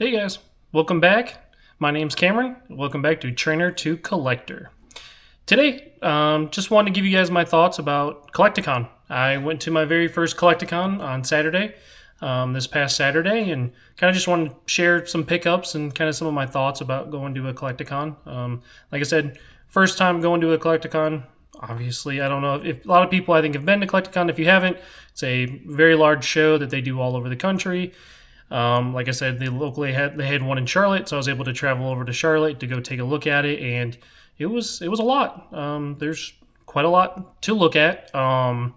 Hey guys, welcome back. My name's Cameron. Welcome back to Trainer to Collector. Today, just wanted to give you guys my thoughts about Collecticon. I went to my very first Collecticon on Saturday, this past Saturday, and kind of just wanted to share some pickups and kind of some of my thoughts about going to a Collecticon. Like I said, first time going to a Collecticon. Obviously, I don't know if a lot of people I think have been to Collecticon. If you haven't, it's a very large show that they do all over the country. Like I said, they had one in Charlotte, so I was able to travel over to Charlotte to go take a look at it, and it was a lot. There's quite a lot to look at. I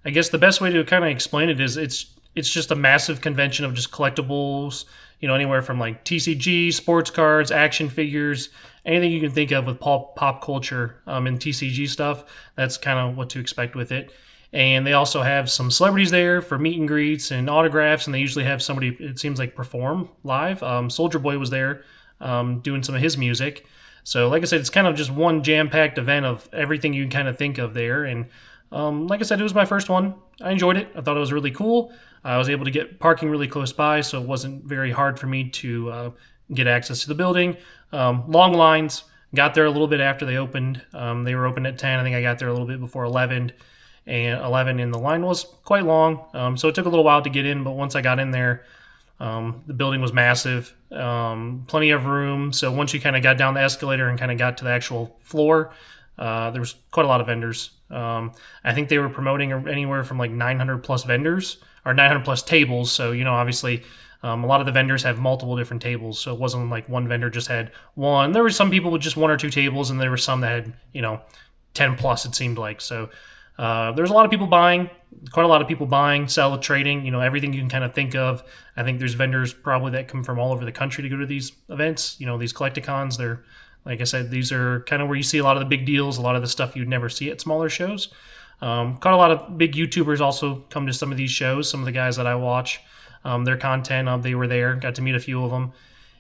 guess the best way to kind of explain it is it's just a massive convention of just collectibles. You know, anywhere from like TCG, sports cards, action figures, anything you can think of with pop culture and TCG stuff. That's kind of what to expect with it. And they also have some celebrities there for meet and greets and autographs, and they usually have somebody, it seems like, perform live. Soldier Boy was there doing some of his music. So, like I said, it's kind of just one jam-packed event of everything you can kind of think of there. And like I said, it was my first one. I enjoyed it. I thought it was really cool. I was able to get parking really close by, so it wasn't very hard for me to get access to the building. Long lines. Got there a little bit after they opened. They were open at 10. I think I got there a little bit before 11. And the line was quite long, so it took a little while to get in, but once I got in there, the building was massive, plenty of room. So once you kind of got down the escalator and kind of got to the actual floor, there was quite a lot of vendors. I think they were promoting anywhere from like 900 plus vendors or 900 plus tables. So, you know, obviously a lot of the vendors have multiple different tables. So it wasn't like one vendor just had one. There were some people with just one or two tables, and there were some that had, 10 plus, it seemed like. So there's a lot of people buying, quite a lot of people buying, sell, trading, everything you can kind of think of. I think there's vendors probably that come from all over the country to go to these events. These Collecticons, they're, like I said, these are kind of where you see a lot of the big deals, a lot of the stuff you'd never see at smaller shows. Caught a lot of big YouTubers also come to some of these shows. Some of the guys that I watch, their content, they were there, got to meet a few of them.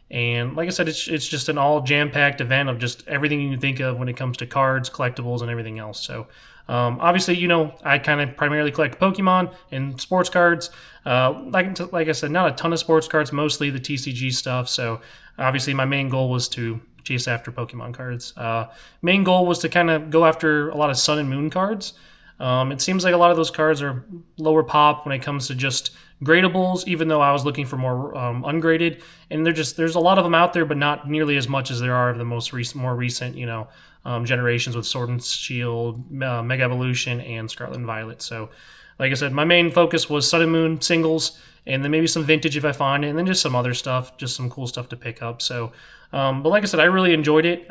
And like I said, it's just an all jam-packed event of just everything you can think of when it comes to cards, collectibles, and everything else. So obviously, I kind of primarily collect Pokemon and sports cards. Like I said, not a ton of sports cards, mostly the TCG stuff. So obviously my main goal was to chase after Pokemon cards. Main goal was to kind of go after a lot of Sun and Moon cards. It seems like a lot of those cards are lower pop when it comes to just gradables, even though I was looking for more ungraded. And there's a lot of them out there, but not nearly as much as there are of the more recent, generations with Sword and Shield, Mega Evolution, and Scarlet and Violet. So, like I said, my main focus was Sun and Moon singles, and then maybe some vintage if I find it, and then just some other stuff, just some cool stuff to pick up. So, but like I said, I really enjoyed it.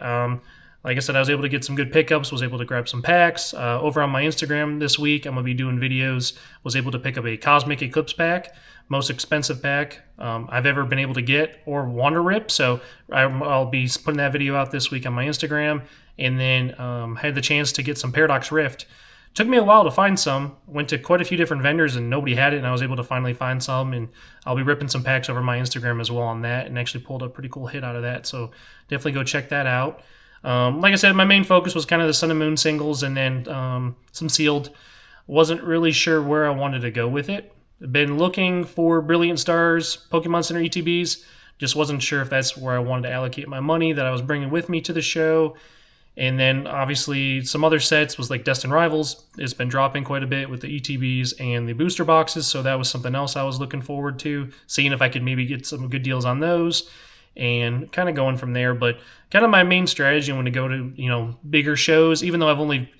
Like I said, I was able to get some good pickups, was able to grab some packs. Over on my Instagram this week, I'm going to be doing videos, was able to pick up a Cosmic Eclipse pack, most expensive pack I've ever been able to get or want to rip. So I'll be putting that video out this week on my Instagram. And then had the chance to get some Paradox Rift. Took me a while to find some. Went to quite a few different vendors and nobody had it, and I was able to finally find some. And I'll be ripping some packs over my Instagram as well on that, and actually pulled a pretty cool hit out of that. So definitely go check that out. Like I said, my main focus was kind of the Sun and Moon singles, and then some sealed. Wasn't really sure where I wanted to go with it. Been looking for Brilliant Stars, Pokemon Center ETBs. Just wasn't sure if that's where I wanted to allocate my money that I was bringing with me to the show. And then obviously some other sets was like Destined Rivals. It's been dropping quite a bit with the ETBs and the booster boxes. So that was something else I was looking forward to, seeing if I could maybe get some good deals on those and kind of going from there. But kind of my main strategy when to go to, bigger shows, even though I've only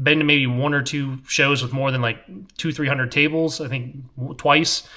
been to maybe one or two shows with more than like 200-300 tables, I think twice.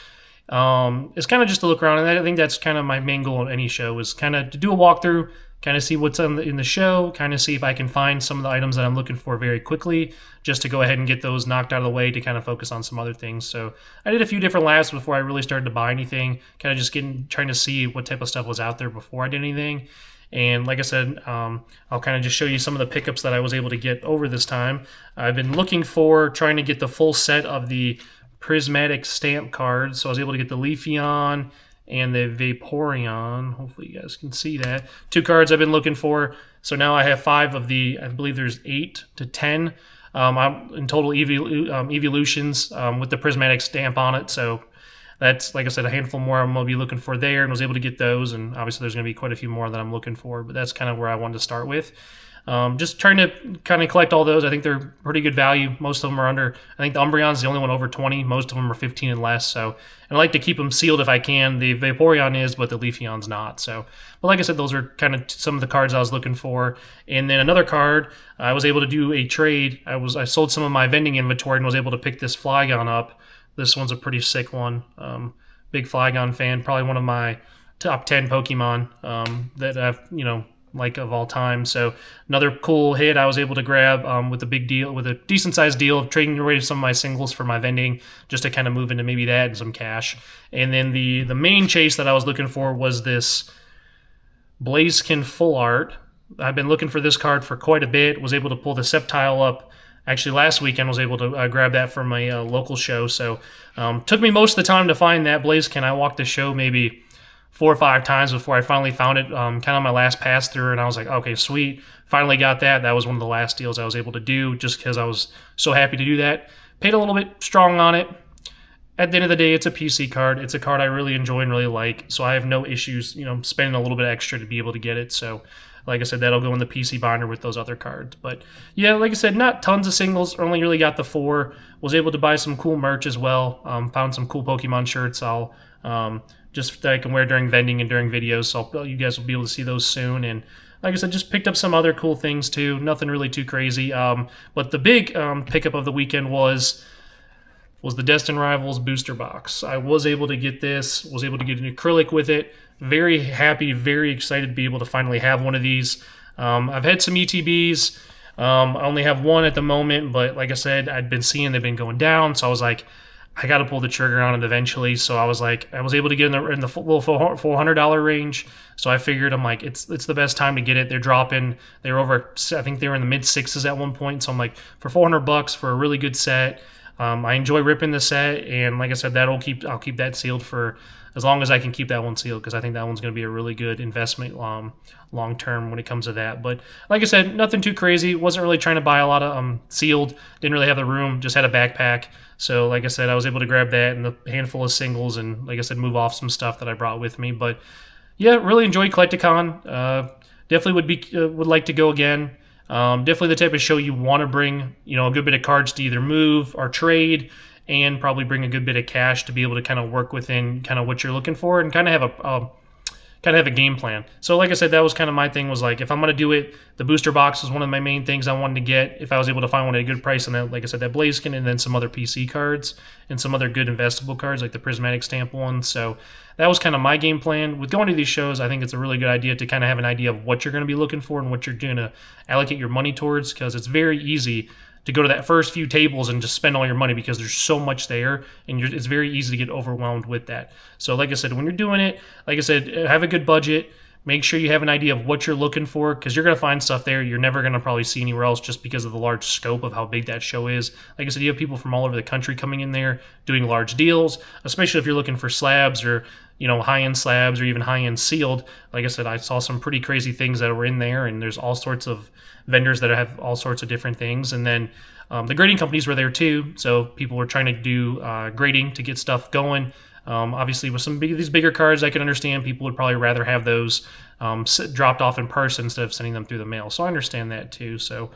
It's kind of just to look around. And I think that's kind of my main goal at any show is kind of to do a walkthrough, kind of see what's in the show, kind of see if I can find some of the items that I'm looking for very quickly, just to go ahead and get those knocked out of the way to kind of focus on some other things. So I did a few different laps before I really started to buy anything, kind of just trying to see what type of stuff was out there before I did anything. And like I said, I'll kind of just show you some of the pickups that I was able to get over this time. I've been looking for trying to get the full set of the prismatic stamp cards. So I was able to get the Leafeon and the Vaporeon. Hopefully you guys can see that. Two cards I've been looking for. So now I have 5 of the, I believe there's 8 to 10 in total evolutions with the prismatic stamp on it. So that's, like I said, a handful more I'm going to be looking for there, and was able to get those. And obviously there's going to be quite a few more that I'm looking for, but that's kind of where I wanted to start with. Just trying to kind of collect all those. I think they're pretty good value. Most of them are under, I think the Umbreon's the only one over 20. Most of them are 15 and less. So, and I like to keep them sealed if I can. The Vaporeon is, but the Leafeon's not. So, but like I said, those are kind of some of the cards I was looking for. And then another card, I was able to do a trade. I sold some of my vending inventory and was able to pick this Flygon up. This one's a pretty sick one. Big Flygon fan. Probably one of my top 10 Pokemon that I've, like of all time. So another cool hit I was able to grab with a decent sized deal of trading away some of my singles for my vending, just to kind of move into maybe that and some cash. And then the main chase that I was looking for was this Blaziken Full Art. I've been looking for this card for quite a bit. Was able to pull the Sceptile up. Actually, last weekend was able to grab that from a local show. So took me most of the time to find that Blaziken. I walked the show maybe 4 or 5 times before I finally found it, kind of my last pass through, and I was like, okay, sweet. Finally got that. That was one of the last deals I was able to do just because I was so happy to do that. Paid a little bit strong on it. At the end of the day, it's a PC card. It's a card I really enjoy and really like, so I have no issues, spending a little bit extra to be able to get it. So, like I said, that'll go in the PC binder with those other cards. But yeah, like I said, not tons of singles. Only really got the 4. Was able to buy some cool merch as well. Found some cool Pokemon shirts. I'll just that I can wear during vending and during videos. So you guys will be able to see those soon. And like I said, just picked up some other cool things too. Nothing really too crazy. But the big pickup of the weekend was the Destined Rivals booster box. I was able to get this. Was able to get an acrylic with it. Very happy, very excited to be able to finally have one of these. I've had some ETBs. I only have one at the moment, but like I said, I'd been seeing they've been going down, so I was like, I got to pull the trigger on it eventually. So I was like, I was able to get in the little $400 range. So I figured, I'm like, it's the best time to get it. They're dropping. They were over, I think they were in the mid 6s at one point. So I'm like, for $400 for a really good set. I enjoy ripping the set, and like I said, I'll keep that sealed for as long as I can keep that one sealed, because I think that one's going to be a really good investment long term when it comes to that. But like I said, nothing too crazy. Wasn't really trying to buy a lot of sealed. Didn't really have the room. Just had a backpack. So like I said, I was able to grab that and a handful of singles, and like I said, move off some stuff that I brought with me. But yeah, really enjoyed Collecticon. Definitely would like to go again. Definitely the type of show you want to bring, a good bit of cards to either move or trade, and probably bring a good bit of cash to be able to kind of work within kind of what you're looking for, and kind of have a game plan. So like I said, that was kind of my thing, was like, if I'm going to do it, the booster box was one of my main things I wanted to get. If I was able to find one at a good price, and that, like I said, that Blaziken, and then some other PC cards and some other good investable cards like the Prismatic Stamp one. So that was kind of my game plan. With going to these shows, I think it's a really good idea to kind of have an idea of what you're going to be looking for and what you're going to allocate your money towards, because it's very easy to go to that first few tables and just spend all your money because there's so much there, and it's very easy to get overwhelmed with that. So like I said, when you're doing it, like I said, have a good budget. Make sure you have an idea of what you're looking for, because you're going to find stuff there you're never going to probably see anywhere else, just because of the large scope of how big that show is. Like I said, you have people from all over the country coming in there doing large deals, especially if you're looking for slabs or high-end slabs or even high-end sealed. Like I said, I saw some pretty crazy things that were in there, and there's all sorts of vendors that have all sorts of different things. And then the grading companies were there too, so people were trying to do grading to get stuff going. Obviously, with these bigger cards, I can understand people would probably rather have those dropped off in person instead of sending them through the mail. So I understand that too. So,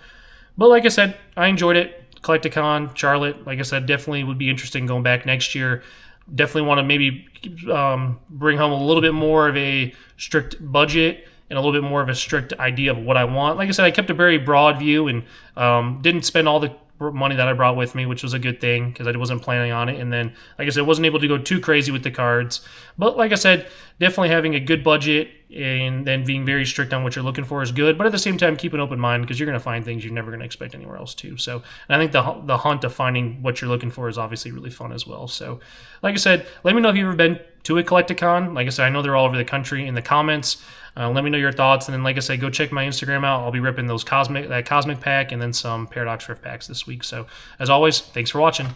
but like I said, I enjoyed it. Collecticon, Charlotte, like I said, definitely would be interested in going back next year. Definitely want to maybe bring home a little bit more of a strict budget and a little bit more of a strict idea of what I want. Like I said, I kept a very broad view and didn't spend all the money that I brought with me, which was a good thing because I wasn't planning on it. And then, like I said, wasn't able to go too crazy with the cards. But like I said, definitely having a good budget and then being very strict on what you're looking for is good. But at the same time, keep an open mind, because you're going to find things you're never going to expect anywhere else too. So, and I think the hunt of finding what you're looking for is obviously really fun as well. So, like I said, let me know if you've ever been to a Collecticon. Like I said, I know they're all over the country. In the comments, let me know your thoughts. And then, like I said, go check my Instagram out. I'll be ripping that Cosmic pack and then some Paradox Rift packs this week. So, as always, thanks for watching.